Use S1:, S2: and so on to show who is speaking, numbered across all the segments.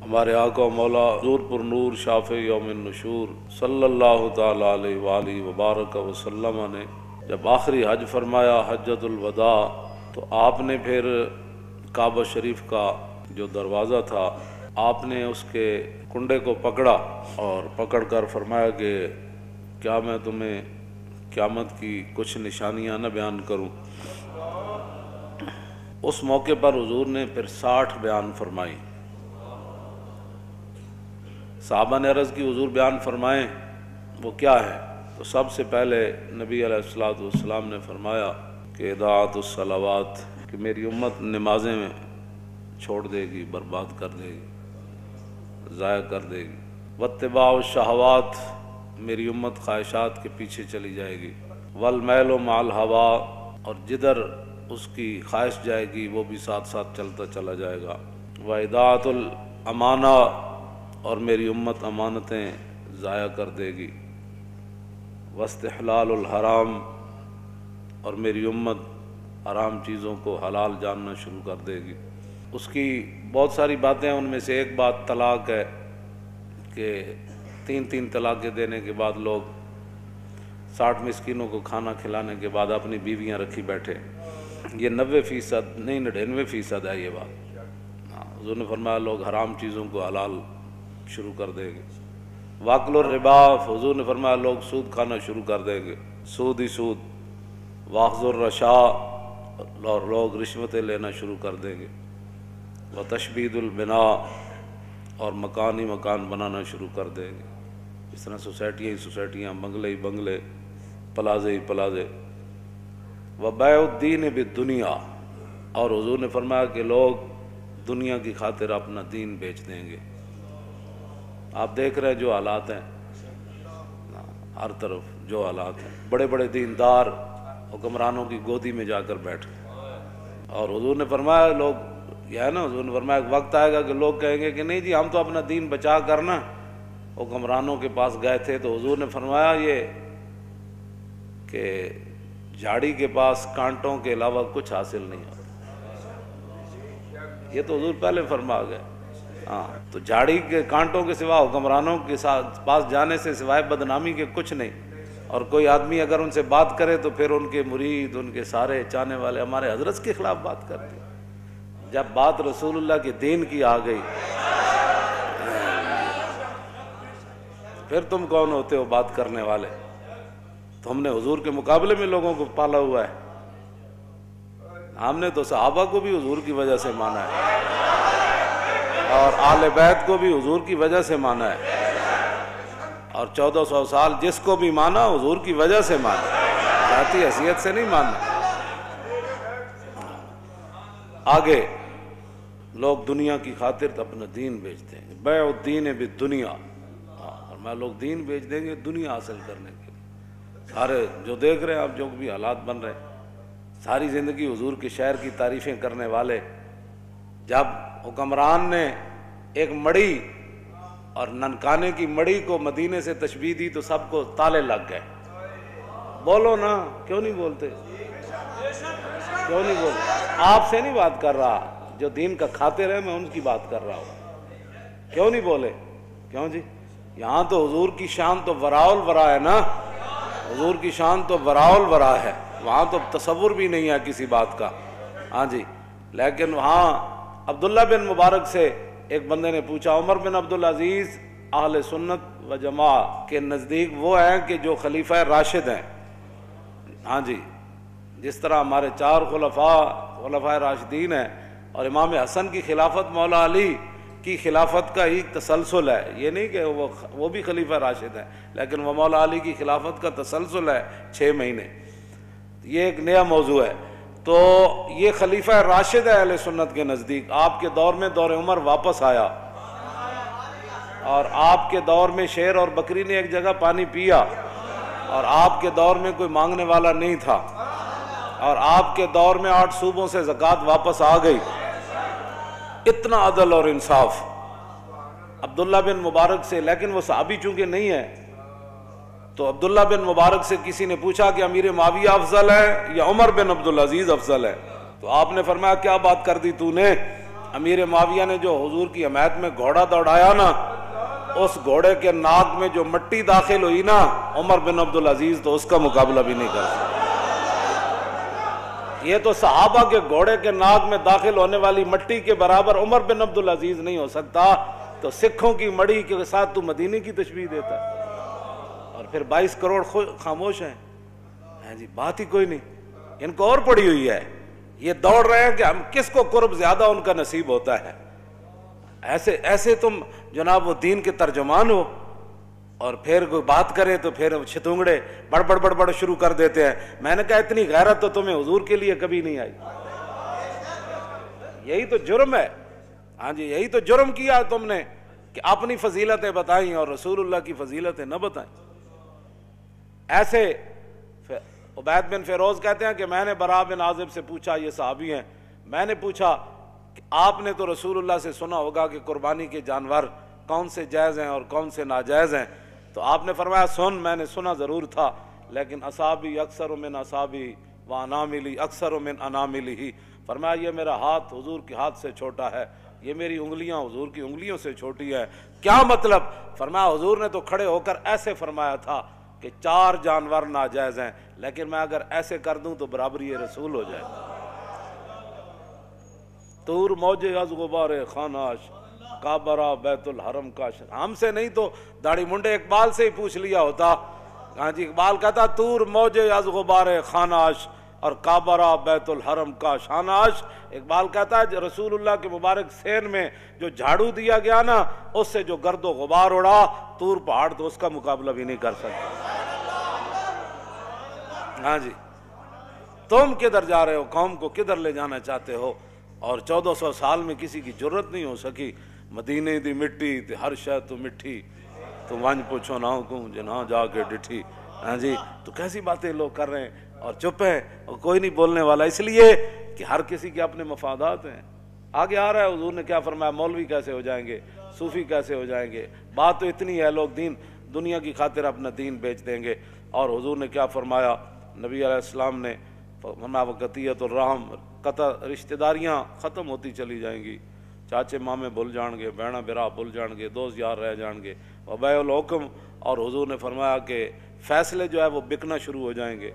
S1: ہمارے آقا و مولا حضور پر نور شافع یوم النشور صلی اللہ تعالی علیہ وآلہ وبارک وسلم نے جب آخری حج فرمایا حجۃ الوداع، تو آپ نے پھر کعبہ شریف کا جو دروازہ تھا آپ نے اس کے کنڈے کو پکڑا اور پکڑ کر فرمایا کہ کیا میں تمہیں قیامت کی کچھ نشانیاں نہ بیان کروں۔ اس موقع پر حضور نے پھر 60 بیان فرمائی۔ صحابہ نے عرض کی حضور بیان فرمائیں وہ کیا ہے؟ تو سب سے پہلے نبی علیہ الصلوۃ والسلام نے فرمایا کہ اضاعت الصلوات، کہ میری امت نمازیں چھوڑ دے گی، برباد کر دے گی، ضائع کر دے گی۔ واتباع الشہوات، میری امت خواہشات کے پیچھے چلی جائے گی۔ والمیل مع الہوا، اور جدھر اس کی خواہش جائے گی وہ بھی ساتھ ساتھ چلتا چلا جائے گا۔ واضاعت الامانہ، اور میری امت امانتیں ضائع کر دے گی۔ واستحلال الحرام، اور میری امت حرام چیزوں کو حلال جاننا شروع کر دے گی۔ اس کی بہت ساری باتیں ہیں، ان میں سے ایک بات طلاق ہے کہ 3 طلاقیں دینے کے بعد لوگ 60 مسکینوں کو کھانا کھلانے کے بعد اپنی بیویاں رکھی بیٹھے۔ یہ 90% نہیں 99% ہے یہ بات۔ حضور نے فرمایا لوگ حرام چیزوں کو حلال شروع کر دیں گے۔ واکل الربا، حضور نے فرمایا لوگ سود کھانا شروع کر دیں گے، سود ہی سود۔ واخذ الرشا، اور لوگ رشوتیں لینا شروع کر دیں گے۔ وتشبید البناء، اور مکان ہی مکان بنانا شروع کر دیں گے۔ اس طرح سوسائٹیاں ہی سوسائٹیاں، بنگلے ہی بنگلے، پلازے ہی پلازے۔ وبیع الدین بالدنیا، اور حضور نے فرمایا کہ لوگ دنیا کی خاطر اپنا دین بیچ دیں گے۔ آپ دیکھ رہے ہیں جو حالات ہیں، ہر طرف جو حالات ہیں، بڑے بڑے دیندار حکمرانوں کی گودی میں جا کر بیٹھے۔ اور حضور نے فرمایا لوگ، یہ ہے نا، حضور نے فرمایا ایک وقت آئے گا کہ لوگ کہیں گے کہ نہیں جی ہم تو اپنا دین بچا کرنا حکمرانوں کے پاس گئے تھے۔ تو حضور نے فرمایا یہ کہ جھاڑی کے پاس کانٹوں کے علاوہ کچھ حاصل نہیں ہوتا۔ یہ تو حضور پہلے فرما گئے۔ ہاں، تو جھاڑی کے کانٹوں کے سوا حکمرانوں کے پاس جانے سے سوائے بدنامی کے کچھ نہیں۔ اور کوئی آدمی اگر ان سے بات کرے تو پھر ان کے مرید، ان کے سارے چاہنے والے ہمارے حضرت کے خلاف بات کرتے ہیں۔ جب بات رسول اللہ کے دین کی آ گئی پھر تم کون ہوتے ہو بات کرنے والے؟ تو ہم نے حضور کے مقابلے میں لوگوں کو پالا ہوا ہے۔ ہم نے تو صحابہ کو بھی حضور کی وجہ سے مانا ہے، اور آل بیت کو بھی حضور کی وجہ سے مانا ہے، اور 1400 سال جس کو بھی مانا حضور کی وجہ سے مانا، ذاتی حیثیت سے نہیں ماننا۔ آگے لوگ دنیا کی خاطر اپنا دین بیچ دیں گے۔ بیع الدین بالدنیا، اور میں لوگ دین بیچ دیں گے دنیا حاصل کرنے کے لیے۔ سارے جو دیکھ رہے ہیں آپ، جو بھی حالات بن رہے ہیں، ساری زندگی حضور کے شہر کی تعریفیں کرنے والے، جب حکمران نے ایک مڑی اور ننکانے کی مڑی کو مدینے سے تشبیہ دی تو سب کو تالے لگ گئے۔ بولو نا، کیوں نہیں بولتے؟ کیوں نہیں بولتے؟ آپ سے نہیں بات کر رہا، جو دین کا خاطر ہے میں ان کی بات کر رہا ہوں۔ کیوں نہیں بولے؟ کیوں جی؟ یہاں تو حضور کی شان تو وراء الورا ہے نا، حضور کی شان تو وراء الورا ہے، وہاں تو تصور بھی نہیں ہے کسی بات کا۔ ہاں جی، لیکن وہاں عبداللہ بن مبارک سے ایک بندے نے پوچھا، عمر بن عبدالعزیز اہل سنت و جماعت کے نزدیک وہ ہیں کہ جو خلیفہ راشد ہیں۔ ہاں جی، جس طرح ہمارے 4 خلفاء راشدین ہیں، اور امام حسن کی خلافت مولا علی کی خلافت کا ہی تسلسل ہے۔ یہ نہیں کہ وہ بھی خلیفہ راشد ہیں، لیکن وہ مولا علی کی خلافت کا تسلسل ہے 6 مہینے۔ یہ ایک نیا موضوع ہے۔ تو یہ خلیفہ راشد ہے اہل سنت کے نزدیک۔ آپ کے دور میں دور عمر واپس آیا، اور آپ کے دور میں شیر اور بکری نے ایک جگہ پانی پیا، اور آپ کے دور میں کوئی مانگنے والا نہیں تھا، اور آپ کے دور میں 8 صوبوں سے زکوٰۃ واپس آ گئی۔ اتنا عدل اور انصاف عبداللہ بن مبارک سے۔ لیکن وہ صحابی چونکہ نہیں ہے، تو عبداللہ بن مبارک سے کسی نے پوچھا کہ امیر معاویہ افضل ہے یا عمر بن عبدالعزیز افضل ہے؟ تو آپ نے فرمایا کیا بات کر دی تو نے؟ امیر معاویہ نے جو حضور کی حمایت میں گھوڑا دوڑایا نا، اس گھوڑے کے ناک میں جو مٹی داخل ہوئی نا، عمر بن عبدالعزیز تو اس کا مقابلہ بھی نہیں کر سکتا۔ یہ تو صحابہ کے گھوڑے کے ناک میں داخل ہونے والی مٹی کے برابر عمر بن عبدالعزیز نہیں ہو سکتا، تو سکھوں کی مڑی کے ساتھ تو مدینے کی تشبیہ دیتا ہے، اور پھر 22 کروڑ خاموش ہیں جی، بات ہی کوئی نہیں، ان کو اور پڑی ہوئی ہے، یہ دوڑ رہے ہیں کہ ہم کس کو قرب زیادہ ان کا نصیب ہوتا ہے۔ ایسے تم جناب وہ دین کے ترجمان ہو، اور پھر کوئی بات کرے تو پھر چھتونگڑے بڑبڑ شروع کر دیتے ہیں۔ میں نے کہا اتنی غیرت تو تمہیں حضور کے لیے کبھی نہیں آئی، یہی تو جرم ہے، ہاں جی یہی تو جرم کیا تم نے کہ اپنی فضیلتیں بتائیں اور رسول اللہ کی فضیلتیں نہ بتائیں۔ ایسے عبید بن فیروز کہتے ہیں کہ میں نے براء بن عازب سے پوچھا، یہ صحابی ہیں، میں نے پوچھا کہ آپ نے تو رسول اللہ سے سنا ہوگا کہ قربانی کے جانور کون سے جائز ہیں اور کون سے ناجائز ہیں، تو آپ نے فرمایا میں نے سنا ضرور تھا، لیکن اصابی اکثر من اصابی و اناملی اکثر من اناملی، فرمایا یہ میرا ہاتھ حضور کے ہاتھ سے چھوٹا ہے، یہ میری انگلیاں حضور کی انگلیوں سے چھوٹی ہے۔ کیا مطلب؟ فرمایا حضور نے تو کھڑے ہو کر ایسے فرمایا تھا کہ 4 جانور ناجائز ہیں، لیکن میں اگر ایسے کر دوں تو برابری رسول ہو جائے۔ طور موج از غبار خاناش، کعبہ بیت الحرم کاش۔ ہم سے نہیں تو داڑھی منڈے اقبال سے ہی پوچھ لیا ہوتا، ہاں جی اقبال کہتا طور موج از غبار خاناش اور کعبہ بیت الحرم کا شاناش۔ اقبال کہتا ہے رسول اللہ کے مبارک سین میں جو جھاڑو دیا گیا نا، اس سے جو گرد و غبار اڑا، طور پہاڑ تو اس کا مقابلہ بھی نہیں کر سکتا۔ ہاں جی تم کدھر جا رہے ہو، قوم کو کدھر لے جانا چاہتے ہو؟ اور 1400 سال میں کسی کی جرت نہیں ہو سکی۔ مدینے دی مٹی تے ہر شے تو مٹھی، تو ونج پوچھو نہ کو جنہاں جا کے ڈٹھی۔ ہاں جی تو کیسی باتیں لوگ کر رہے ہیں اور چپ ہیں اور کوئی نہیں بولنے والا، اس لیے کہ ہر کسی کے اپنے مفادات ہیں۔ آگے آ رہا ہے حضور نے کیا فرمایا، مولوی کیسے ہو جائیں گے، صوفی کیسے ہو جائیں گے، بات تو اتنی ہے لوگ دنیا کی خاطر اپنا دین بیچ دیں گے۔ اور حضور نے کیا فرمایا، نبی علیہ السلام نے فرمایا وقتیت الرحم، قطع رشتہ داریاں ختم ہوتی چلی جائیں گی، چاچے مامے بھول جان گے، بہنا برا بھول جان گے، دوست یار رہ جان گے، وبیع الحکم، اور حضور نے فرمایا کہ فیصلے جو ہے وہ بکنا شروع ہو جائیں گے۔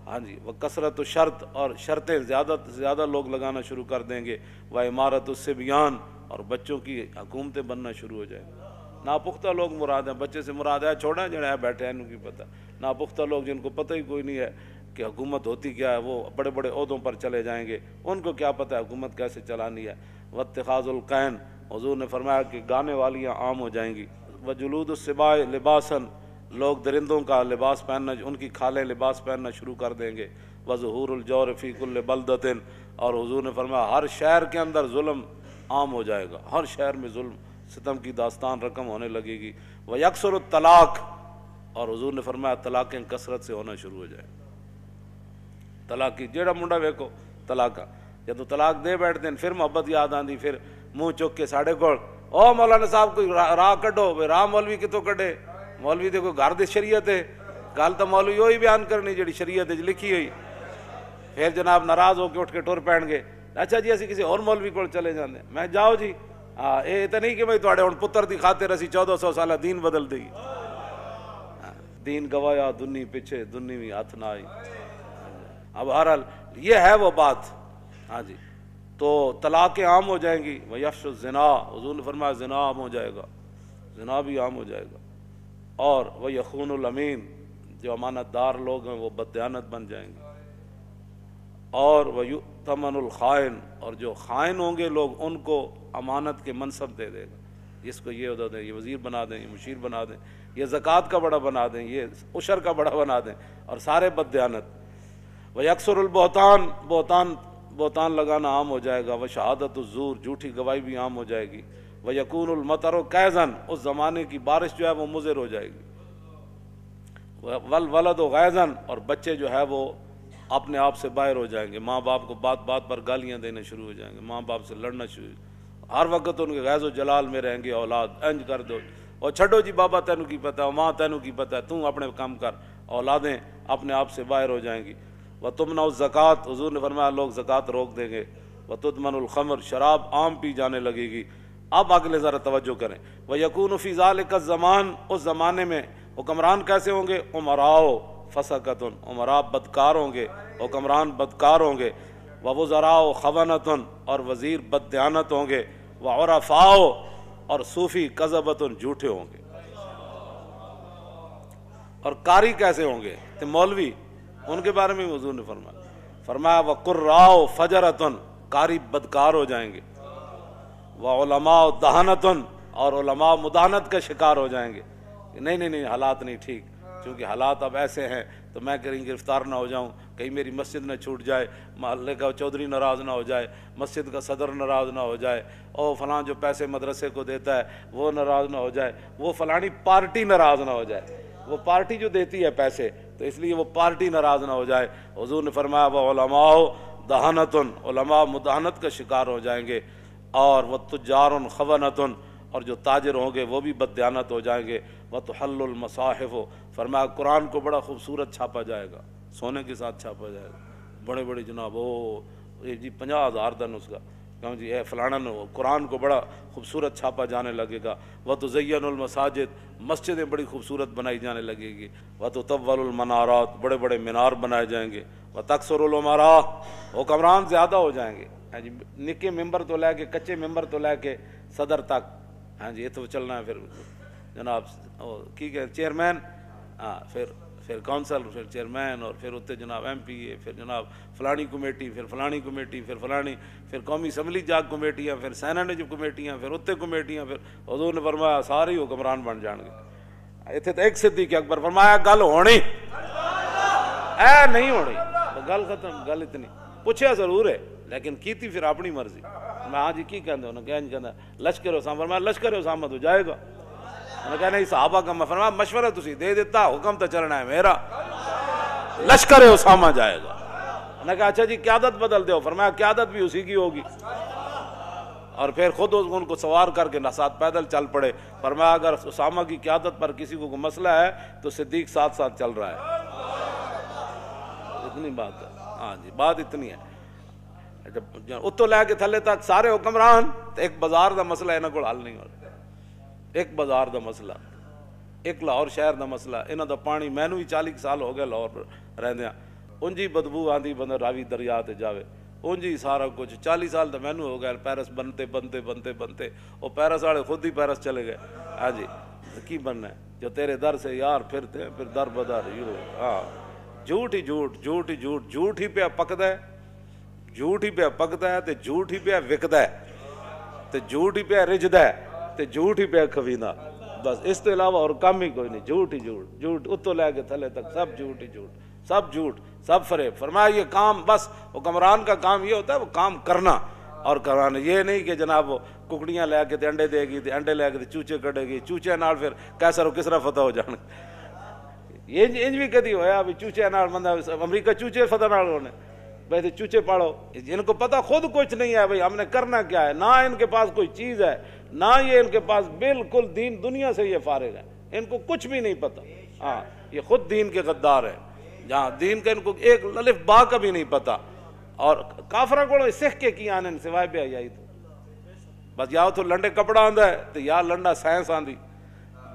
S1: ہاں جی وہ کثرت و شرط، اور شرطیں زیادہ سے زیادہ لوگ لگانا شروع کر دیں گے، وہ عمارت الصبیان، اور بچوں کی حکومتیں بننا شروع ہو جائیں گی۔ ناپختہ لوگ مراد ہیں، بچے سے مراد ہے چھوڑا جڑا ہے بیٹھے ہیں ان کی پتہ، ناپختہ لوگ جن کو پتہ ہی کوئی نہیں ہے کہ حکومت ہوتی کیا ہے، وہ بڑے بڑے عہدوں پر چلے جائیں گے، ان کو کیا پتہ ہے حکومت کیسے چلانی ہے۔ واتخاذ القین، حضور نے فرمایا کہ گانے والیاں عام ہو جائیں گی۔ وجلود السباع لباسن، لوگ درندوں کا لباس پہننا، ان کی کھالیں لباس پہننا شروع کر دیں گے۔ وظہور الجور فی کل بلدۃ، اور حضور نے فرمایا ہر شہر کے اندر ظلم عام ہو جائے گا، ہر شہر میں ظلم ستم کی داستان رقم ہونے لگے گی۔ ویکثر الطلاق، اور حضور نے فرمایا طلاقیں کثرت سے ہونا شروع ہو جائیں۔ طلاق کی جیڑا منڈا ویکو طلاق، جب تو طلاق دے بیٹھتے ہیں پھر محبت یاد آندی، پھر منہ چک کے ساڑے کو او مولانا صاحب کوئی راہ کڈو، راہ مولوی کتوں کڈے، مولوی دے کوئی گھر دی شریعت ہے، گل تو مولوی وہی بیان کرنی جڑی شریعت لکھی ہوئی۔ پھر جناب ناراض ہو کے اٹھ کے ٹر پین گے، اچھا جی اسی کسی اور مولوی کو چلے جاندے، میں جاؤ جی، ہاں یہ تو نہیں کہ بھائی تھوڑے ہن پتر دی خاطر اسی 1400 سالہ دین بدل دئی، دین گوایا دنی پیچھے دنی بھی ہاتھ نہ آئی۔ اب بہرحال یہ ہے وہ بات، ہاں جی تو طلاقیں عام ہو جائیں گی۔ ویفش الزنا، حضور نے فرمایا زنا عام ہو جائے گا، زنا بھی عام ہو جائے گا۔ اور وہ یخون الامین، جو امانت دار لوگ ہیں وہ بددیانت بن جائیں گے۔ اور وہ یؤتمن الخائن، اور جو خائن ہوں گے لوگ ان کو امانت کے منصب دے دے گا، جس کو یہ عہدہ دیں، یہ وزیر بنا دیں، یہ مشیر بنا دیں، یہ زکوٰۃ کا بڑا بنا دیں، یہ عشر کا بڑا بنا دیں، اور سارے بددیانت۔ ویکثر البہتان، بہتان لگانا عام ہو جائے گا۔ وشہادت الزور، جھوٹی گواہی بھی عام ہو جائے گی۔ ویکون المطر کیزن، اس زمانے کی بارش جو ہے وہ مضر ہو جائے گی۔ والولد غیظن، اور بچے جو ہے وہ اپنے آپ سے باہر ہو جائیں گے، ماں باپ کو بات بات پر گالیاں دینے شروع ہو جائیں گے، ماں باپ سے لڑنا شروع، ہر وقت ان کے غیظ و جلال میں رہیں گے، اولاد انج کر دو، اور چھڈو جی بابا تینوں کی پتہ ہے، ماں تینوں کی پتہ ہے، تم اپنے کام کر، اولادیں اپنے آپ سے باہر ہو جائیں گی۔ وَتُمْنَعُ الزَّکَاۃ، حضور نے فرمایا لوگ زکوٰۃ روک دیں گے۔ وتدمن الخمر، شراب عام پی جانے لگے گی۔ اب اگلے ذرا توجہ کریں، وَيَكُونُ فِي ذَلِكَ الزَّمَانِ، اس زمانے میں حکمران کیسے ہوں گے؟ عمراء فسقۃ، عمراء بدکار ہوں گے، حکمران بدکار ہوں گے، ووزراء خونۃ، اور وزیر بددیانت ہوں گے، وعرفاء، اور صوفی کذبۃ، جھوٹے ہوں گے۔ اور قاری کیسے ہوں گے؟ تو مولوی، ان کے بارے میں حضور نے فرمایا وقراء فجرۃ، قاری بدکار ہو جائیں گے، وعلماء دہنۃ، اور علماء مداحنت کا شکار ہو جائیں گے۔ نہیں حالات نہیں ٹھیک، چونکہ حالات اب ایسے ہیں تو میں کہیں گرفتار نہ ہو جاؤں، کہیں میری مسجد نہ چھوٹ جائے، محلے کا چودھری ناراض نہ ہو جائے، مسجد کا صدر ناراض نہ ہو جائے، اور فلاں جو پیسے مدرسے کو دیتا ہے وہ ناراض نہ ہو جائے، وہ فلانی پارٹی ناراض نہ ہو جائے، وہ پارٹی جو دیتی ہے پیسے تو اس لیے وہ پارٹی ناراض نہ ہو جائے۔ حضور نے فرمایا وہ علماء دہنۃ، علماء مداحنت کا شکار ہو جائیں گے، اور وہ تجار خونۃ، اور جو تاجر ہوں گے وہ بھی بددیانت ہو جائیں گے، وتحل المصاحف، فرمایا قرآن کو بڑا خوبصورت چھاپا جائے گا، سونے کے ساتھ چھاپا جائے گا، بڑے بڑے جناب جی 50,000 دن اس کا، کہوں جی اے فلانا قرآن کو بڑا خوبصورت چھاپا جانے لگے گا، وتزین المساجد، مسجدیں بڑی خوبصورت بنائی جانے لگے گی، وتطول المنارات، بڑے بڑے مینار بنائے جائیں گے، وتکثر الامراء، حکمران زیادہ ہو جائیں گے، ہاں جی نکے ممبر تو لے کے کچے ممبر تو لے کے صدر تک، ہاں جی یہ تو چلنا ہے، پھر جناب کی کہ چیئرمین، ہاں پھر کونسل، پھر چیئرمین، اور پھر اتنے جناب ایم پی اے، پھر جناب فلانی کمیٹی، پھر فلانی کمیٹی، پھر فلانی، پھر قومی اسمبلی جاگ کمیٹیاں، پھر سینٹ جو کمیٹیاں، پھر اتنے کمیٹیاں، پھر حضور نے فرمایا سارے ہی حکمران بن جان گے۔ اتنے تو ایک صدیق اکبر فرمایا گل ہونی اے نہیں ہونی، گل ختم، گل اتنی پوچھا ضرور ہے لیکن کیتی پھر اپنی مرضی۔ میں ہاں جی کی کہندے انہوں نے کہنا لشکر اسامہ، فرمایا لشکر اسامہ تو جائے گا، انہوں نے کہا نہیں صحابہ کا، میں فرمایا مشورہ تسی دے دیتا، حکم تو چلنا ہے میرا، لشکر اسامہ جائے گا۔ انہوں نے کہا اچھا جی قیادت بدل دو، فرمایا قیادت بھی اسی کی ہوگی، اور پھر خود ان کو سوار کر کے ساتھ پیدل چل پڑے، فرمایا اگر اسامہ کی قیادت پر کسی کو مسئلہ ہے تو صدیق ساتھ ساتھ چل رہا ہے۔ اتنی بات ہے، ہاں جی بات اتنی ہے۔ اتو لے کے تھلے تک سارے حکمران، ایک بازار دا مسئلہ انہاں کول حل نہیں ہوتا، ایک بازار دا مسئلہ، ایک لاہور شہر دا مسئلہ، انہاں دا پانی مینوں ہی 40 سال ہو گئے لاہور رہندیاں، انجی بدبو آندی بندہ راوی دریا تے جاوے، انجی سارا کچھ 40 سال تو مینوں ہو گئے پیرس بنتے وہ پیرس والے خود ہی پیرس چلے گئے، ہاں جی کی بننا ہے جو تیرے در سے یار پھرتے ہیں پھر در بدر، ہاں جھوٹ ہی جھوٹ، جھوٹ ہی جھوٹ، جھوٹ ہی پہ پکدا ہے، جھوٹ ہی پہ پکدا ہے تے جھوٹ ہی پہ وکدا ہے تے جھوٹ ہی پہ رجدا ہے تے جھوٹ ہی پہ کھویندا، بس اس کے علاوہ اور کام ہی کوئی نہیں، جھوٹ ہی جھوٹ، جھوٹ اتو لے کے تھلے تک سب جھوٹ ہی جھوٹ، سب جھوٹ، سب فریب۔ فرمایا یہ کام بس حکمران کا کام یہ ہوتا ہے وہ کام کرنا اور کرانا، یہ نہیں کہ جناب وہ ککڑیاں لے کے تے انڈے دے گی تے انڈے لے کے تے چوچے کٹے گی، چوچے نال پھر کیسر و کسرا فتح ہو جان، یہ انج بھی کدی ہویا بھی چوچے نال بندہ امریکہ چوچے فتح نال ہونے، بھائی چوچے پاڑو، ان کو پتہ خود کچھ نہیں ہے بھائی ہم نے کرنا کیا ہے، نہ ان کے پاس کوئی چیز ہے، نہ یہ ان کے پاس بالکل دین دنیا سے یہ فارغ ہے، ان کو کچھ بھی نہیں پتہ، ہاں یہ خود دین کے غدار ہے، جہاں دین کا ان کو ایک الف با کا بھی نہیں پتہ، اور کافرہ کو سکھ کے کی آنے سوائے بے حیائی تو بس یا تو لنڈے کپڑا آندا ہے تو یا لنڈا سائنس آندی،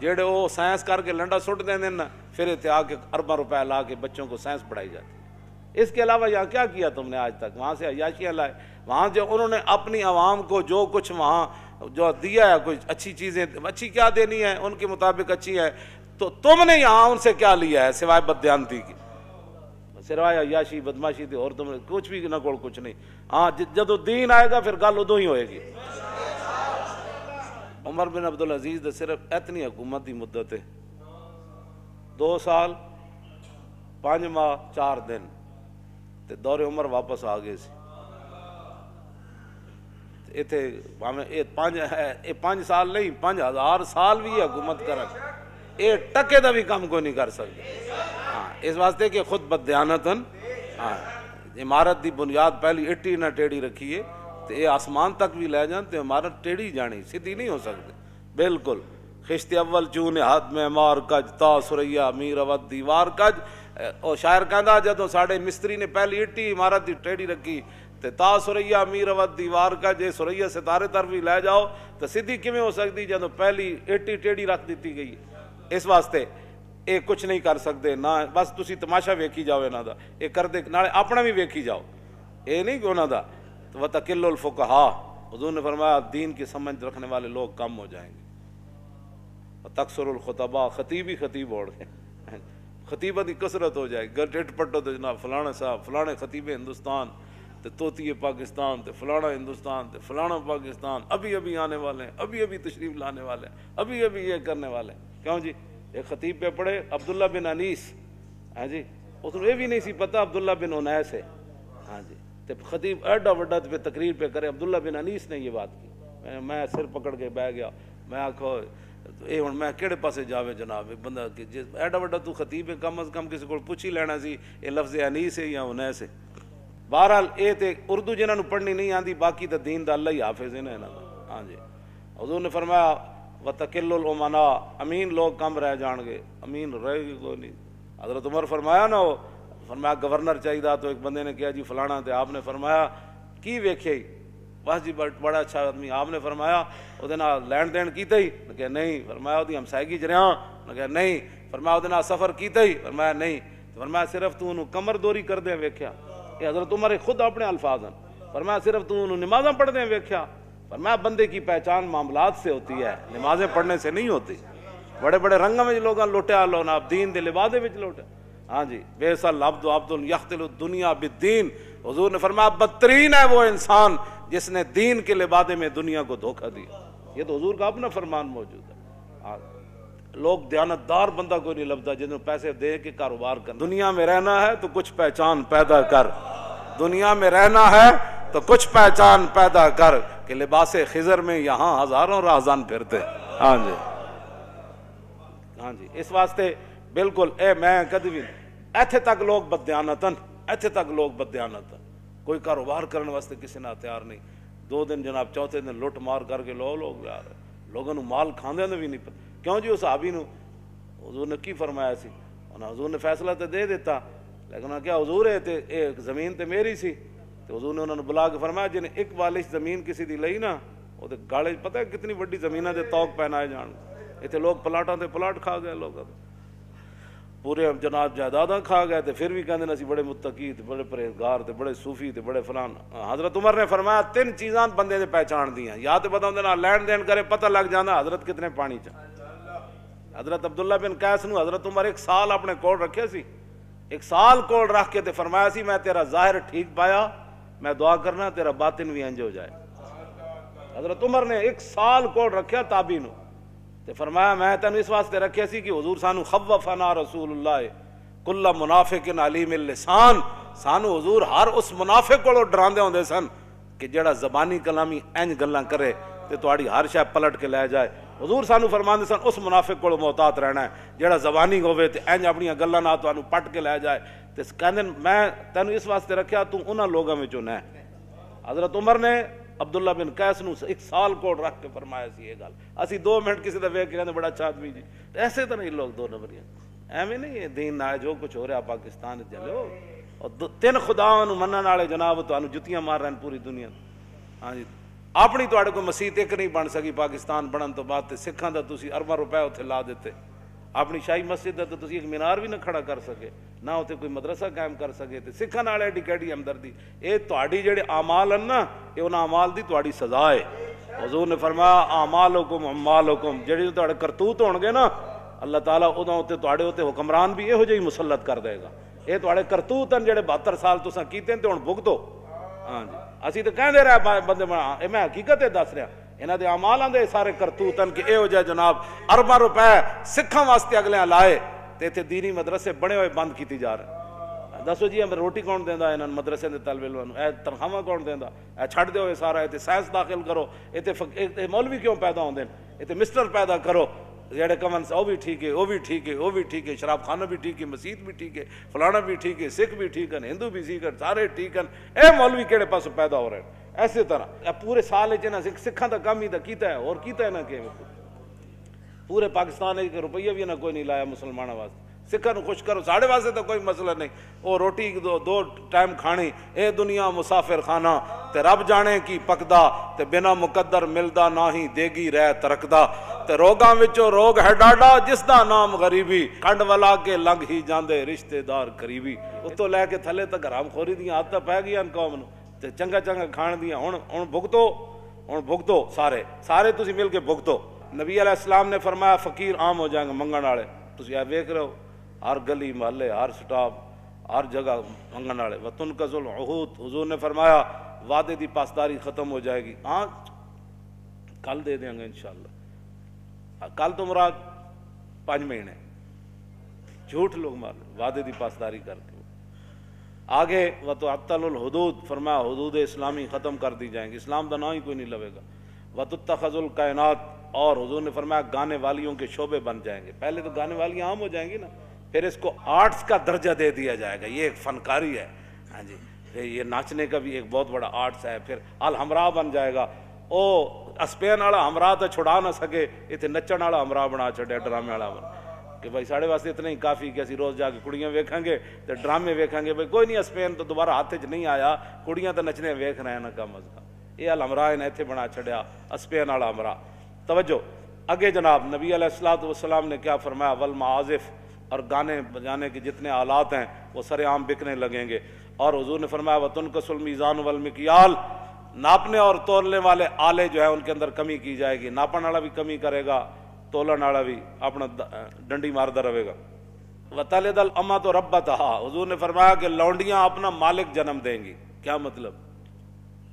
S1: جیڑے وہ سائنس کر کے لنڈا سٹ دیں نا پھر اتنے آ کے ارباں روپے لا کے بچوں کو سائنس پڑھائی جاتی۔ اس کے علاوہ یہاں کیا کیا تم نے آج تک؟ وہاں سے عیاشیاں لائے، وہاں جو انہوں نے اپنی عوام کو جو کچھ وہاں جو دیا ہے، کچھ اچھی چیزیں، اچھی کیا دینی ہے ان کے مطابق اچھی ہے، تو تم نے یہاں ان سے کیا لیا ہے سوائے بددیانتی کی، سوائے عیاشی بدماشی تھی، اور تم نے کچھ بھی نہ کوئی کچھ نہیں۔ ہاں جدو دین آئے گا پھر گل ادو ہی ہوئے گی۔ عمر بن عبدالعزیز صرف اتنی حکومت کی مدت ہے 2 سال 5 ماہ 4 دن تے دور عمر واپس آ گئے سی، اتنے یہ 5 سال نہیں 5000 سال بھی حکومت کرن یہ ٹکے دا بھی کام کوئی نہیں کر سکتے، ہاں اس واسطے کہ خود بددیانتن، ہاں عمارت دی بنیاد پہلی اٹی نہ ٹیڑھی رکھیے تو یہ آسمان تک بھی لے جان تو عمارت ٹیڑھی جانی سیدھی نہیں ہو سکتی بالکل۔ خشت اول چون ہاتھ میں مار کج تا سریا میر اود دیوار کج، اور شاعر کہندا جدوں ساڈے مستری نے پہلی اٹی عمارت دی ٹیڑھی رکھی تے تا سریا میر ود دیوار کا جے سریا ستارے طرف بھی لے جاؤ تو سیدھی کیویں ہو سکتی جدوں پہلی ایٹی ٹیڑھی رکھ دیتی گئی. اس واسطے یہ کچھ نہیں کر سکتے نہ بس تسی تماشا ویکھی جاؤ انہاں دا یہ کردے نالے اپنا بھی ویکھی جاؤ یہ نہیں کہ انہاں دا وتقل الفقہا. حضور نے فرمایا دین کی سمجھ رکھنے والے لوگ کم ہو جائیں گے. تکثر الخطباء خطیب ہی خطیب اوڑ گئے خطیبہ دی کثرت ہو جائے گا. ڈٹ پٹو تو جناب فلانا صاحب فلانے خطیب ہندوستان تے طوطی پاکستان تے فلانا ہندوستان تے فلانا پاکستان ابھی ابھی آنے والے ہیں ابھی ابھی تشریف لانے والے ہیں ابھی ابھی یہ کرنے والے ہیں. کیوں جی ایک خطیب پہ پڑھے عبداللہ بن انیس ہاں جی اس کو یہ بھی نہیں سی پتا عبداللہ بن انیس ہے ہاں جی تے خطیب ایڈا وڈا پہ تقریر پہ کرے عبداللہ بن انیس نے یہ بات کی. میں سر پکڑ کے بہ گیا میں آکھو اے ہن میں کہڑے پاسے جاوے جناب بندہ کہ جس ایڈا وڈا تو خطیب ہے کم از کم کسی کو پوچھ ہی لینا سی یہ لفظ انیس ہے یا انیس ہے. بہرحال اے تے اردو جنہاں نوں پڑھنی نہیں آندی باقی تے دین دا اللہ ہی حافظ ہے نا انہاں دا. ہاں جی حضور نے فرمایا وتقل الامنا امین لوگ کم رہ جان گے امین رہے گی کوئی نہیں. حضرت عمر فرمایا نا وہ فرمایا گورنر چاہیے تو ایک بندے نے کہا جی فلانا تے آپ نے فرمایا کی ویکھے واہ جی بڑا اچھا آدمی. آپ نے فرمایا وہ لین دین کیتا ہی نے کہا نہیں. فرمایا وہ ہمسائیگی چ رہا نے کہا نہیں. فرمایا وہ سفر کیتا ہی فرمایا نہیں. فرمایا صرف تو انہوں کمر دوری کر دیں ویکھیا. یہ حضرت عمر خود اپنے الفاظ ہیں. فرمایا صرف تو انہوں نمازاں پڑھ دیں ویکھیا. فرمایا بندے کی پہچان معاملات سے ہوتی ہے نمازیں پڑھنے سے نہیں ہوتی. بڑے بڑے رنگوں میں لوگاں لوٹیا لو نا دین دے لبادے وچ لوٹیا. ہاں جی بیس العبد عبد یختل الدنیا بالدین. حضور نے فرمایا بدترین ہے وہ انسان جس نے دین کے لبادے میں دنیا کو دھوکہ دیا. یہ تو حضور کا اپنا فرمان موجود ہے. لوگ دیانتدار بندہ کوئی نہیں لبدا جنہوں پیسے دے کے کاروبار کر. دنیا میں رہنا ہے تو کچھ پہچان پیدا کر. دنیا میں رہنا ہے تو کچھ پہچان پیدا کر کہ لباس خضر میں یہاں ہزاروں راہزان پھرتے. ہاں جی ہاں جی اس واسطے بالکل اے میں کدی بھی ایتھے تک لوگ بددیانتن ایتھے تک لوگ بددیانتن کوئی کاروبار کرنے واسطے کسی نہ تیار نہیں. 2 دن جناب چوتھے دن لٹ مار کر کے لوگ یار لوگوں نو مال کھاندے نے بھی نہیں پتا. کیوں جی اس صحابی نو حضور نے کی فرمایا سی حضور نے فیصلہ تو دے دیتا لیکن کیا حضور ہے تے ایک زمین تے میری سی تو حضور نے انہوں نے بلا کے فرمایا جن ایک بالش زمین کسی دی لئی نا وہ تے گاڑے پتہ ہے کتنی بڑی زمیناں دے توق پہنائے جان. ایتھے لوگ پلاٹاں تے پلاٹ کھا گئے لوگ پورے جناب جائیداداں کھا گئے تے پھر بھی کہندے نے اسی بڑے متقی تے بڑے پرہیزگار تے بڑے صوفی تے بڑے فلان. حضرت عمر نے فرمایا 3 چیزاں بندے دے پہچان دیاں یا تے بتاؤں نہ لین دین کرے پتہ لگ جانا حضرت کتنے پانی چا. حضرت عبداللہ بن قیس نو حضرت عمر 1 سال اپنے کول رکھے سی. 1 سال کول رکھ کے تے فرمایا سی میں تیرا ظاہر ٹھیک پایا میں دعا کرنا تیرا باطن بھی انج ہو جائے. حضرت عمر نے 1 سال کول رکھیا تابعی نو تے فرمایا میں تینوں اس واسطے رکھیا سی کہ حضور سانو خوفنا رسول اللہ کل منافق علیم اللسان. سانو حضور ہر اس منافق کو ڈراندے ہوندے سن کہ جڑا زبانی کلامی انج گلاں کرے تے تہاڈی ہر شے پلٹ کے لے جائے. حضور سانو فرماندے سن اس منافق کو محتاط رہنا ہے جڑا زبانی ہوے تے انج اپنی گلاں نال تانوں پٹ کے لے جائے. تے کہندے میں تینوں اس واسطے رکھیا تو انہاں لوگاں وچوں نہ. حضرت عمر نے عبداللہ بن قیس نو 1 سال کو رکھ کے فرمایا سی یہ گل. اسی 2 منٹ کسی دا ویکھ کے کہندے بڑا اچھا آدمی جی. ایسے تو نہیں لوگ 2 نمبریاں ایویں نہیں ہے دین نہ جو کچھ ہو رہا پاکستان چلو اور 3 خداواں نو منن والے جناب تانوں جتیاں مار رہے پوری دنیا. ہاں جی اپنی تواڈے کوئی مسجد ایک نہیں بن سکی پاکستان بنن تو بعد تے سکھاں دا تسی ارباں روپے اوتھے لا دیتے. اپنی شاہی مسجد دا تو تسی ایک مینار بھی نہ کھڑا کر سکے نہ اوتھے کوئی مدرسہ قائم کر سکے. تے سکھاں نال ایڈی کیڑی ہمدردی. اے تواڈی جڑے اعمال ہیں نا اے انہاں اعمال دی تواڈی سزا ہے. حضور نے فرمایا اعمالکم اعمالکم جڑے تواڈے کرتوت ہون گے نا اللہ تعالیٰ اودوں تے تواڈے اوتے حکمران بھی یہو جہی مسلط کر دے گا. اے تواڈے کرتوت ہیں جڑے 72 سال تساں کیتے تے ہن بھگتو. ہاں جی اسی تو کہندے رہے بندے اے میں حقیقت دس رہا انہاں دے اعمالاں دے سارے کرتوت ہیں کہ یہو جہے جناب ارباں روپے سکھاں واسطے اگلے لائے تے ایتھے دینی مدرسے بنے ہوئے بند کیتی جا رہے. دسو جی ہمیں روٹی کون دیندا انہاں مدرسے دے طالب علماں نوں اے تنخواہ کون دیندا اے چھڈ دیو اے سارا ایتھے سائنس داخل کرو ایتھے مولوی کیوں پیدا ہوندے ایتھے مسٹر پیدا کرو جڑے کمن سے وہ بھی ٹھیک ہے وہ بھی ٹھیک ہے وہ بھی ٹھیک ہے شراب خانہ بھی ٹھیک ہے مسجد بھی ٹھیک ہے فلانا بھی ٹھیک ہے سکھ بھی ٹھیک ہے ہندو بھی ٹھیک ہے سارے ٹھیک ہیں. اے مولوی کہڑے پاس پیدا ہو رہے ہیں. ایسے طرح پورے سال سکھاں دا کام ہی دا کیتا ہے اور کیتا ہے نہ کہ پورے پاکستان ایک روپیہ بھی نہ کوئی نہیں لایا مسلمانوں واسطے. سکھاں نوں خوش کرو، ساڑے واسطے تو کوئی مسئلہ نہیں، وہ روٹی دو ٹائم کھانی، اے دنیا مسافر خانہ، تے رب جانے کی پکدا، تے بنا مقدر ملدا نہ ہی دیگی رہ ترکدا، تے روگاں وچوں روگ ہے ڈاڈا جس دا نام غریبی، کنڈ ولا کے لنگ ہی جاندے رشتے دار قریبی۔ اتوں لے کے تھلے تک حرام خوری دیاں عادتاں پی گئیاں قوم نوں، تے چنگا چنگا کھان دیاں، ہن بھگتو سارے تسی مل کے بھگتو۔ نبی علیہ السلام نے فرمایا فقیر عام ہو جائیں گے، منگن والے تسی اے ویکھ رہے ہو، ہر گلی محلے ہر سٹاپ ہر جگہ منگن والے۔ وتنقض العہود، حضور نے فرمایا وعدے دی پاسداری ختم ہو جائے گی، ہاں کل دے دیں گے انشاءاللہ، کل تو مراد 5 مہینے، جھوٹ لوگ مار وعدے دی پاسداری کر کے۔ آگے وتعطل الحدود، فرمایا حدود اسلامی ختم کر دی جائیں گی، اسلام دا نام ہی کوئی نہیں لوے گا۔ وتتخذ الکائنات، اور حضور نے فرمایا گانے والیوں کے شعبے بن جائیں گے، پہلے تو گانے والیاں عام ہو جائیں گی نا، پھر اس کو آرٹس کا درجہ دے دیا جائے گا، یہ ایک فنکاری ہے، ہاں جی، یہ ناچنے کا بھی ایک بہت بڑا آرٹس ہے۔ پھر الحمراء بن جائے گا، او اسپین والا ہمراہ تو چھڑا نہ سکے، اتنے نچن والا ہمراہ بنا چھڑیا، ڈرامے والا بنا کہ بھائی ساڑھے واسطے اتنا ہی کافی کہ اسی روز جا کے کڑیاں ویکھیں گے تو ڈرامے ویکھیں گے، بھائی کوئی نہیں اسپین تو دوبارہ ہاتھ چ نہیں آیا، کڑیاں تو نچنے ویکھ رہے ہیں نا کم از کم، یہ الحمراہ نے اتنے بنا چھڑیا اسپین والا ہمراہ۔ توجہ اگے جناب نبی علیہ الصلوۃ والسلام نے کیا فرمایا، والمعازف، اور گانے بجانے کے جتنے آلات ہیں وہ سر عام بکنے لگیں گے، اور حضور نے فرمایا وتنقص المیزان والمکیال، ناپنے اور تولنے والے آلے جو ہیں ان کے اندر کمی کی جائے گی، ناپن والا بھی کمی کرے گا، تولن والا بھی اپنا ڈنڈی ماردا رہے گا۔ وتلد الامۃ ربتہا، حضور نے فرمایا کہ لونڈیاں اپنا مالک جنم دیں گی۔ کیا مطلب؟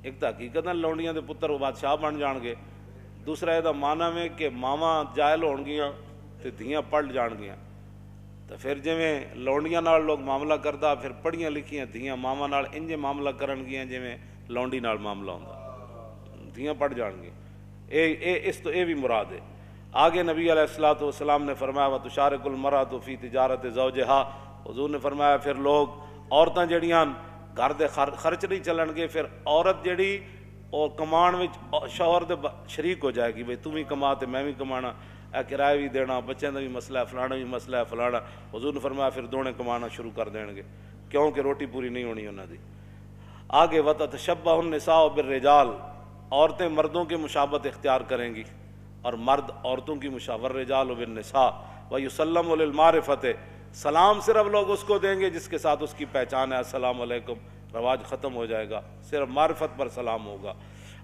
S1: ایک تو حقیقت لونڈیاں دے پتر وہ بادشاہ بن جان گے، دوسرا یہ مانا میں کہ ماواں جائل ہون گیاں تے دھیاں پڑھ جان گیاں، تو پھر جویں لونڈیاں نال لوگ معاملہ کردا، پھر پڑھیاں لکھیاں دھیاں ماواں نال انجے معاملہ کرن گیاں جویں لونڈی نال معاملہ ہوندا، دھیاں پڑھ جان گے، اس تو یہ بھی مراد ہے۔ آگے نبی علیہ الصلوۃ والسلام نے فرمایا وتشارک المرأۃ فی تجارت زوجہا، حضور نے فرمایا پھر لوگ عورتاں جڑیاں گھر دے خرچ نہیں چلن گے، پھر عورت جڑی اور کمان وچ شوہر دے شریک ہو جائے گی، بھئی تم بھی کما تے میں بھی کمانا، اے کرایہ بھی دینا، بچوں کا بھی مسئلہ ہے، فلانا بھی مسئلہ ہے فلانا، حضور نے فرمایا پھر دونے کمانا شروع کر دیں گے، کیونکہ روٹی پوری نہیں ہونی انہاں دی۔ آگے وتتشبہ النساء بالرجال، عورتیں مردوں کے مشابہت اختیار کریں گی اور مرد عورتوں کی مشابہت، والرجال بالنساء ویسلم للمعرفۃ، سلام صرف لوگ اس کو دیں گے جس کے ساتھ اس کی پہچان ہے، السلام علیکم، رواج ختم ہو جائے گا، صرف معرفت پر سلام ہوگا۔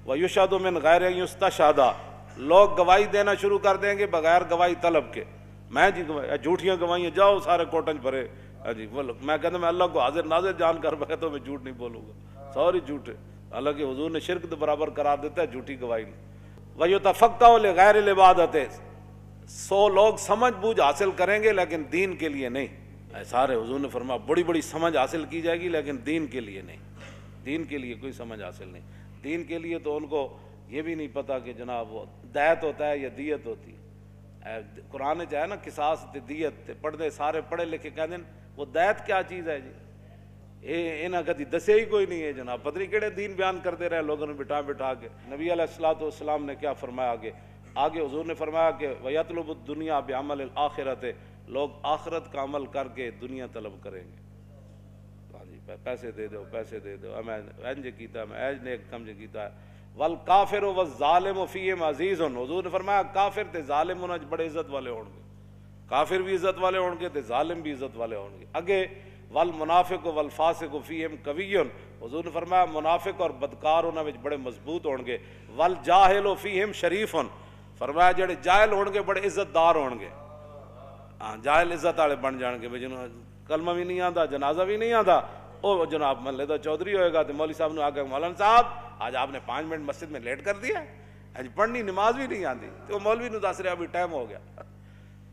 S1: وَيُشْهَدُ مِنْ غَيْرِ أَنْ يُسْتَشْهَدَ، لوگ گواہی دینا شروع کر دیں گے بغیر گواہی طلب کے، میں جی جھوٹیاں گواہیاں جاؤ سارے کوٹنج بھرے، جی میں کہتا میں اللہ کو حاضر ناظر جان کر بیٹھا تو میں جھوٹ نہیں بولوں گا، سوری جھوٹ ہے، حالانکہ حضور نے شرک کے برابر قرار دیتا ہے جھوٹی گواہی میں۔ وَيُتَفَقَّهُ لِغَيْرِ الْعِبَادَةِ، 100 لوگ سمجھ بوجھ حاصل کریں گے لیکن دین کے لیے نہیں، سارے حضور نے فرمایا بڑی بڑی سمجھ حاصل کی جائے گی لیکن دین کے لیے نہیں، دین کے لیے کوئی سمجھ حاصل نہیں، دین کے لیے تو ان کو یہ بھی نہیں پتا کہ جناب وہ دیت ہوتا ہے یا دیت ہوتی ہے، قرآن جو ہے نا قصاص دیت پڑھتے سارے پڑھے لکھے کہہ دیں وہ دیت کیا چیز ہے جی، انہاں کدی دسے ہی کوئی نہیں ہے جناب، پتہ نہیں کہڑے دین بیان کرتے رہے لوگوں نے بٹھا بٹھا کے۔ نبی علیہ الصلوۃ والسلام نے کیا فرمایا آگے حضور نے فرمایا کہ وَيَطْلُبُ الدُّنْيَا بِعَمَلِ الْآخِرَةِ، لوگ آخرت کا عمل کر کے دنیا طلب کریں گے، ہاں جی پیسے دے دو پیسے دے دو، میں انج کیتا میں ایج نیک کم کیتا ہے۔ وَالْكَافِرُ وَالظَّالِمُ فِيهِمْ عَزِيزٌ، حضور نے فرمایا کافر تے ظالم انہاں بڑے عزت والے ہون گے، کافر بھی عزت والے ہون گے تے ظالم بھی عزت والے ہون گے۔ اگے والمنافق والفاسق فیہم قوی، حضور نے فرمایا منافق اور بدکار انہاں وچ بڑے مضبوط ہون گے۔ والجاہل فیہم شریف، فرمایا جڑے جاہل ہون گے بڑے عزت دار ہون گے، ہاں جاہل عزت والے بن جان گے، جنہوں کلمہ بھی نہیں آتا جنازہ بھی نہیں آتا، وہ جناب محلے دا چودھری ہوئے گا تو مولوی صاحب نے آ کے مولانا صاحب آج آپ نے 5 منٹ مسجد میں لیٹ کر دیا ہے، پڑھنی نماز بھی نہیں آتی، تو مولوی نے دس رہا ابھی ٹائم ہو گیا،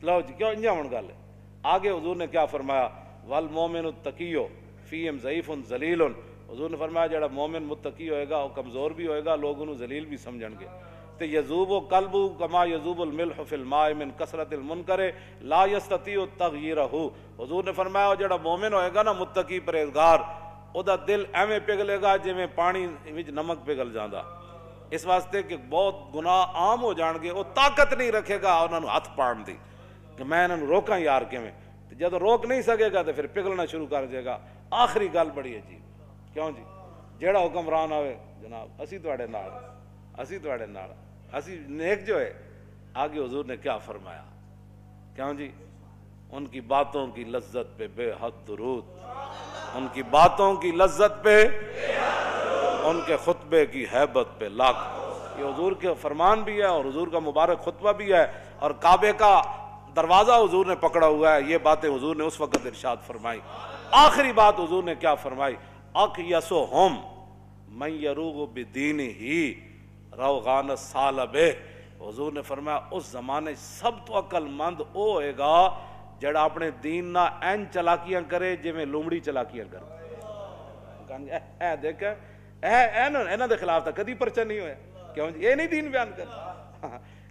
S1: لو جی کیوں انجا ہون گل ہے۔ آگے حضور نے کیا فرمایا والمومن التقی فیہم ضعیف ذلیل، حضور نے فرمایا جڑا مومن متقی ہوئے گا وہ کمزور بھی ہوئے گا، لوگ انہوں ذلیل بھی سمجھن گے۔ تے یذوب قلبہ کما یذوب الملح فی الماء من کثرت المنکر لا یستطیع تغییرہ، حضور نے فرمایا جڑا مومن ہوئے گا نا متقی پرہیزگار، او دا دل ایویں پگھلے گا جویں پانی وچ نمک پگھل جاندا، اس واسطے کہ بہت گناہ عام ہو جان گے، وہ طاقت نہیں رکھے گا انہاں نوں ہاتھ پاڑن دی کہ میں انہاں نوں روکاں یار کیویں، جب روک نہیں سکے گا تو پھر پگھلنا شروع کر دے گا. آخری گل بڑی عجیب, کیوں جی جیڑا حکمران ہوئے جناب اسی تواڈے نال, اسی تواڈے نال, اسی نیک جو ہے. آگے حضور نے کیا فرمایا, کیوں جی ان کی باتوں کی لذت پہ بے حد درود, ان کی باتوں کی لذت پہ, ان کے خطبے کی ہیبت پہ لاکھ. یہ حضور کے فرمان بھی ہے اور حضور کا مبارک خطبہ بھی ہے, اور کعبے کا دروازہ حضور نے پکڑا ہوا ہے. یہ باتیں حضور نے اس وقت ارشاد فرمائی. آخری بات حضور نے کیا فرمائی, اقیسہم من یروغ بدینہ روغان الثعلب. حضور نے فرمایا اس زمانے سب تو عقل مند او ہوئے گا جڑا اپنے دین نہ این چلاکیاں کرے جی میں لومڑی چلاکیاں کرے. اے دیکھ اینا دے خلاف تا کدی پرچہ نہیں ہویا, کیوں جی یہ نہیں دین بیان کر,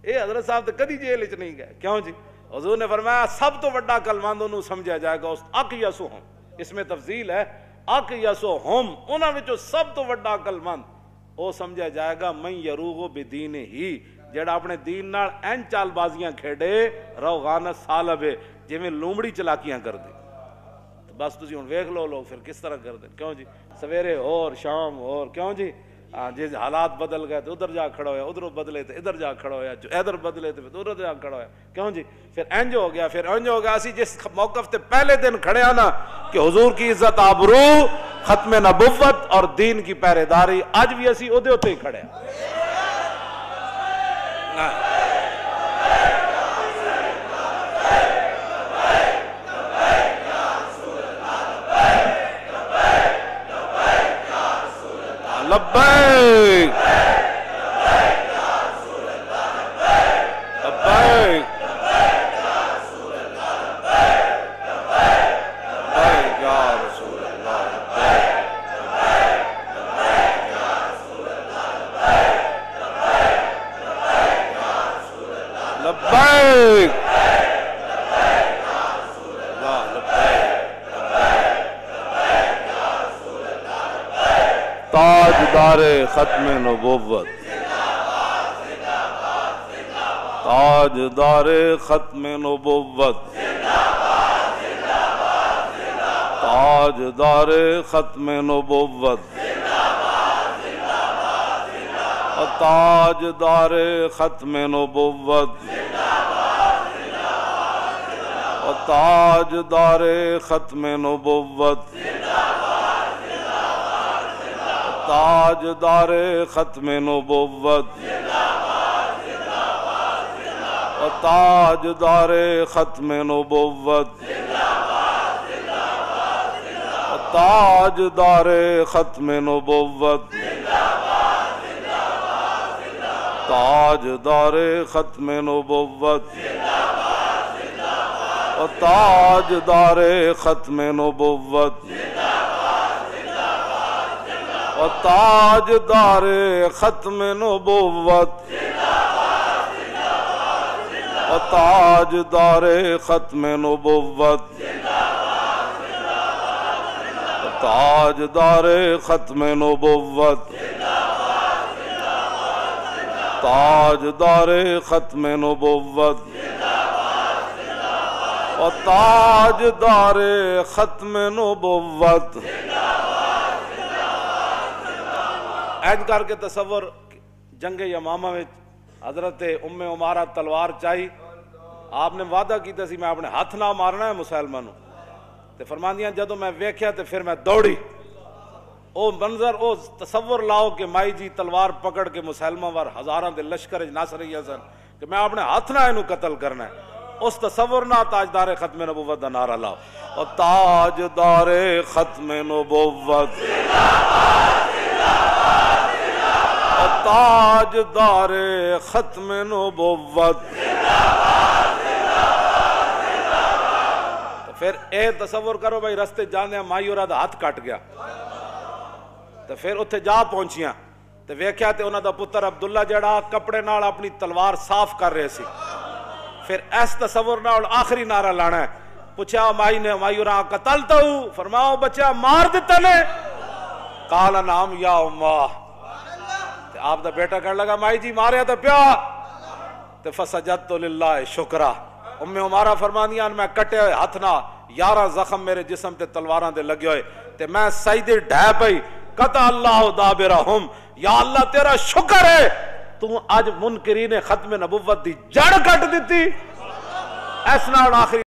S1: اے حضرت صاحب تے کدی جیل وچ نہیں گئے, کیوں جی حضور نے فرمایا سب تو بڑا عقل مند انہوں سمجھا جائے گا اس اقیسہم, اس میں تفضیل ہے, اقیسہم انہاں وچوں سب تو بڑا عقل مند او سمجھا جائے گا من یروغ بدینہ, جڑا اپنے دین نال این چال بازیاں کھیڑے روغان الثعلب جی میں لومڑی چلاکیاں کر دے. بس تسی ہن ویکھ لو لوگ پھر کس طرح کر دیں, کیوں جی سویرے اور شام اور, کیوں جی جی حالات بدل گئے تو ادھر جا کھڑا ہویا, ادھر بدلے تو ادھر جا کھڑا ہویا, جو ادھر بدلے تو ادھر جا کھڑا ہویا, کیوں جی پھر انج ہو گیا, پھر انج ہو گیا. اسی جس موقف تے پہلے دن کھڑے آنا کہ حضور کی عزت آبرو ختم نبوت اور دین کی پہرے داری, اج بھی اسی اودے ہوتے ہی کھڑے ہیں. لبیک لبیک تاجدار ختم نبوت, تاجدار ختم نبوت, تاجدار ختم نبوت, تاجدار ختم نبوت, تاجدار ختم نبوت, تاجدار ختم نبوت, تاجدار ختم نبوت, تاجدار ختم نبوت, تاجدار ختم نبوت, تاجدار ختم نبوت, تاجدار ختم نبوت, تاجدار ختم نبوت, تاجدار ختم نبوت, تاجدار ختم نبوت, تاجدار ختم نبوت. این کر کے تصور جنگ یمامہ میں حضرت ام عمارہ تلوار چاہی, آپ نے وعدہ کیتا سی میں اپنے ہاتھ نہ مارنا ہے مسلمانوں, تے فرماندیاں جدوں میں ویکھیا تے پھر میں دوڑی. او منظر او تصور لاؤ کہ مائی جی تلوار پکڑ کے مسلمہ وار ہزاراں دے لشکر نس رہی سن کہ میں اپنے ہاتھ نہ اینو قتل کرنا ہے. اس تصور نہ تاجدار ختم نبوت دا نعرہ لاؤ, اور تاجدار ختم نبوت, تاجدار ختم نبوت. پھر اے تصور کرو بھائی رستے جانے مائی اور ہاتھ کٹ گیا, تو پھر اتھے جا پہنچیاں تو ویکھیا تے انہاں دا پتر عبداللہ جڑا کپڑے نال اپنی تلوار صاف کر رہے سی. پھر اس تصور نال آخری نعرہ لانا ہے. پوچھا مائی نے, مائی اور قتلتا ہوں, فرماؤ بچہ مار دیتا نے, قال نعم یا امہ. آپ دا بیٹا کہنے لگا مائی جی ماریا تو پیا, تو فسجدت للہ شکرہ, ام عمارہ فرمانیاں میں کٹے ہوئے ہاتھ نہ 11 زخم میرے جسم تے تلواراں دے لگے ہوئے تے میں سجدے ڈھے پئی قطع اللہ دابرہم، یا اللہ تیرا شکر ہے تو اج منکرین ختم نبوت دی جڑ کٹ دیتی۔ اس نال آخری